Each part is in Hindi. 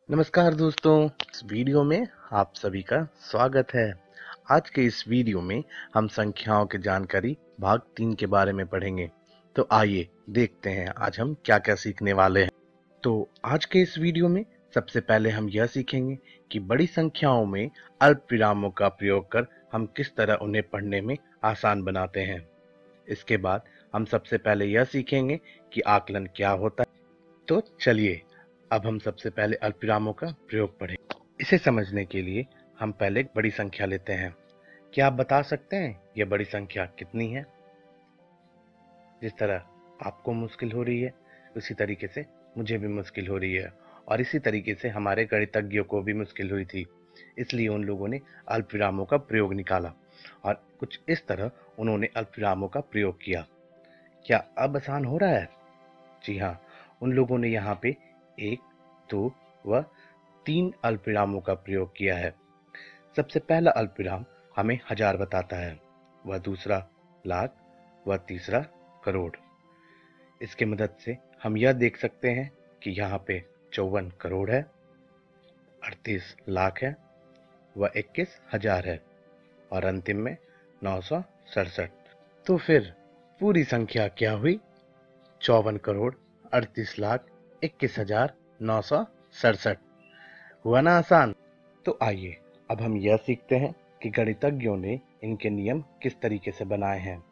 नमस्कार दोस्तों, इस वीडियो में आप सभी का स्वागत है। आज के इस वीडियो में हम संख्याओं की जानकारी भाग 3 के बारे में पढ़ेंगे। तो आइए देखते हैं आज हम क्या-क्या सीखने वाले हैं। तो आज के इस वीडियो में सबसे पहले हम यह सीखेंगे कि बड़ी संख्याओं में अल्प विरामों का प्रयोग कर हम किस तरह उन्हें पढ़ने में आसान बनाते हैं। इसके बाद हम सबसे पहले यह सीखेंगे कि आकलन क्या होता है। तो चलिए अब हम सबसे पहले अल्पविरामों का प्रयोग पढ़ें। इसे समझने के लिए हम पहले एक बड़ी संख्या लेते हैं। क्या आप बता सकते हैं यह बड़ी संख्या कितनी है? जिस तरह आपको मुश्किल हो रही है उसी तरीके से मुझे भी मुश्किल हो रही है, और इसी तरीके से हमारे गणितज्ञों को भी मुश्किल हुई थी। इसलिए उन लोगों ने अल्पविरामों का प्रयोग निकाला और कुछ इस तरह उन्होंने अल्पविरामों का प्रयोग किया। क्या अब आसान हो रहा है? जी हाँ, उन लोगों ने यहाँ पे 1, 2 व 3 अल्पविरामों का प्रयोग किया है। सबसे पहला अल्पविराम हमें हजार बताता है, वह दूसरा लाख व तीसरा करोड़। इसके मदद से हम यह देख सकते हैं कि यहाँ पे 54 करोड़ है, 38 लाख है व 21 हजार है और अंतिम में 967। तो फिर पूरी संख्या क्या हुई? 54 करोड़ 38 लाख 21,967। हुआ ना आसान? तो आइए अब हम यह सीखते हैं कि गणितज्ञों ने इनके नियम किस तरीके से बनाए हैं।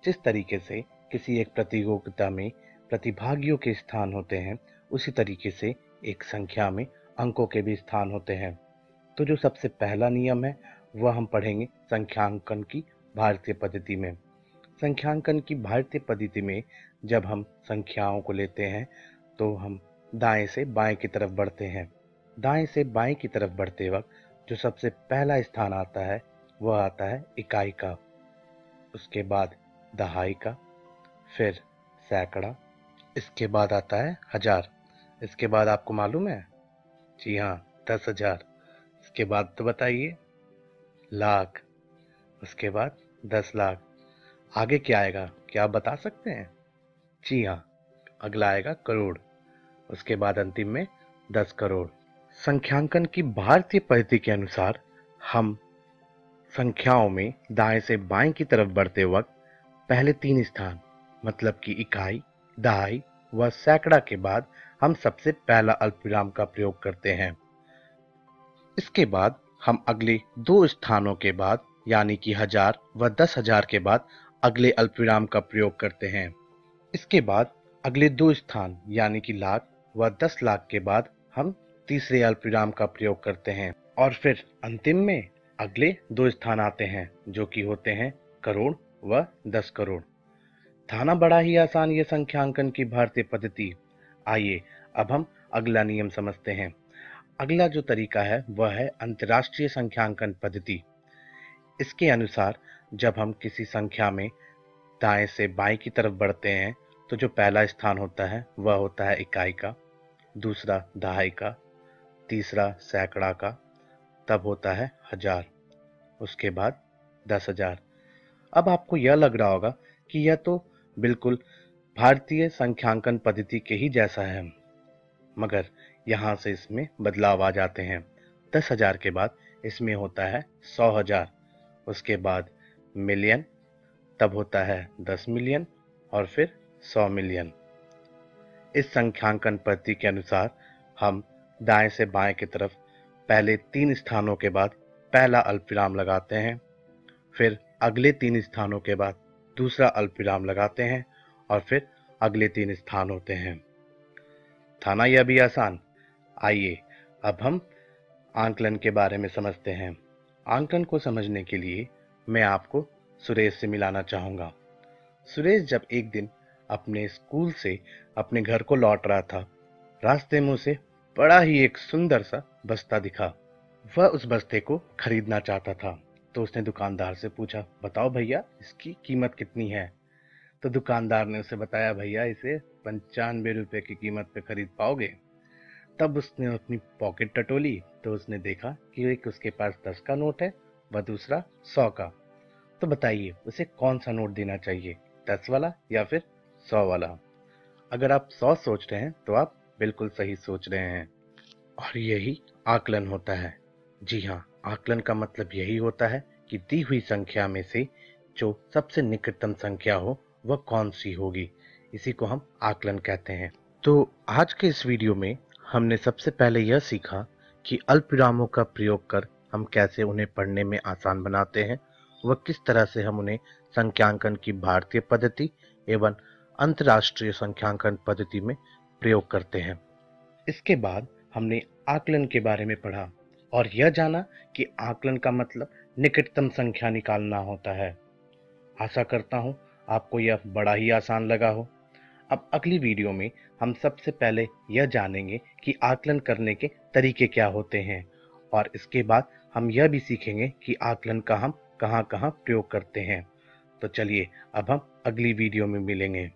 जिस तरीके से किसी एक प्रतियोगिता में प्रतिभागियों के स्थान होते हैं, उसी तरीके से एक संख्या में अंकों के भी स्थान होते हैं। तो जो सबसे पहला नियम है वह हम पढ़ेंगे संख्यांकन की भारतीय पद्धति में। संख्यांकन की भारतीय पद्धति में जब हम संख्याओं को लेते हैं तो हम दाएं से बाएं की तरफ बढ़ते हैं। दाएं से बाएं की तरफ बढ़ते वक्त जो सबसे पहला स्थान आता है वह आता है इकाई का, उसके बाद दहाई का, फिर सैकड़ा, इसके बाद आता है हजार। इसके बाद आपको मालूम है? जी हाँ, 10,000। इसके बाद तो बताइए? लाख। उसके बाद 10 लाख। आगे क्या आएगा? क्या आप बता सकते हैं? जी हाँ, अगला आएगा करोड़। उसके बाद अंतिम में 10 करोड़। संख्यांकन की भारतीय पद्धति के अनुसार हम संख्याओं में दाएं से बाएं की तरफ बढ़ते वक्त पहले 3 स्थान मतलब कि इकाई, दहाई व सैकड़ा के बाद हम सबसे पहला अल्पविराम का प्रयोग करते हैं। इसके बाद हम अगले 2 स्थानों के बाद यानी कि 1000 व 10,000 के बाद अगले अल्पविराम का प्रयोग करते हैं। इसके बाद अगले 2 स्थान यानी कि लाख व 10 लाख के बाद हम तीसरे अल्पविराम का प्रयोग करते हैं, और फिर अंतिम में अगले 2 स्थान आते हैं जो कि होते हैं करोड़ व 10 करोड़। था ना बड़ा ही आसान ये संख्यांकन की भारतीय पद्धति। आइए अब हम अगला नियम समझते हैं। अगला जो तरीका है वह है अंतर्राष्ट्रीय संख्यांकन पद्धति। इसके अनुसार जब हम किसी संख्या में दाएं से बाएं की तरफ बढ़ते हैं तो जो पहला स्थान होता है वह होता है इकाई का, दूसरा दहाई का, तीसरा सैकड़ा का, तब होता है हजार, उसके बाद 10,000। अब आपको यह लग रहा होगा कि यह तो बिल्कुल भारतीय संख्यांकन पद्धति के ही जैसा है, मगर यहाँ से इसमें बदलाव आ जाते हैं। 10,000 के बाद इसमें होता है 100,000, उसके बाद मिलियन, तब होता है 10 मिलियन और फिर 100 मिलियन। इस संख्यांकन पद्धति के अनुसार हम दाएं से बाएं की तरफ पहले 3 स्थानों के बाद पहला अल्पविराम लगाते हैं, फिर अगले 3 स्थानों के बाद दूसरा अल्पविराम लगाते हैं और फिर अगले 3 स्थान होते हैं। था ना यह भी आसान? आइए अब हम आंकलन के बारे में समझते हैं। आंकलन को समझने के लिए मैं आपको सुरेश से मिलाना चाहूँगा। सुरेश जब एक दिन अपने स्कूल से अपने घर को लौट रहा था, रास्ते में उसे बड़ा ही एक सुंदर सा बस्ता दिखा। वह उस बस्ते को खरीदना चाहता था, तो उसने दुकानदार से पूछा, बताओ भैया इसकी कीमत कितनी है? तो दुकानदार ने उसे बताया, भैया इसे 95 रुपए की कीमत पे खरीद पाओगे। तब उसने अपनी पॉकेट टटोली तो उसने देखा कि एक उसके पास 10 का नोट है व दूसरा 100 का। तो बताइए उसे कौन सा नोट देना चाहिए, 10 वाला या फिर 100 वाला? अगर आप 100 सोच रहे हैं तो आप बिल्कुल सही सोच रहे हैं। और यही आकलन होता है। जी हाँ, आकलन का मतलब यही होता है कि दी हुई संख्या में से जो सबसे निकटतम संख्या हो वह कौन सी होगी। इसी को हम आकलन कहते हैं। तो आज के इस वीडियो में हमने सबसे पहले यह सीखा कि अल्पविरामों का प्रयोग कर हम कैसे उन्हें पढ़ने में आसान बनाते हैं, व किस तरह से हम उन्हें संख्यांकन की भारतीय पद्धति एवं अंतर्राष्ट्रीय संख्यांकन पद्धति में प्रयोग करते हैं। इसके बाद हमने आकलन के बारे में पढ़ा और यह जाना कि आकलन का मतलब निकटतम संख्या निकालना होता है। आशा करता हूँ आपको यह बड़ा ही आसान लगा हो। अब अगली वीडियो में हम सबसे पहले यह जानेंगे कि आकलन करने के तरीके क्या होते हैं, और इसके बाद हम यह भी सीखेंगे कि आकलन का हम कहाँ कहाँ प्रयोग करते हैं। तो चलिए अब हम अगली वीडियो में मिलेंगे।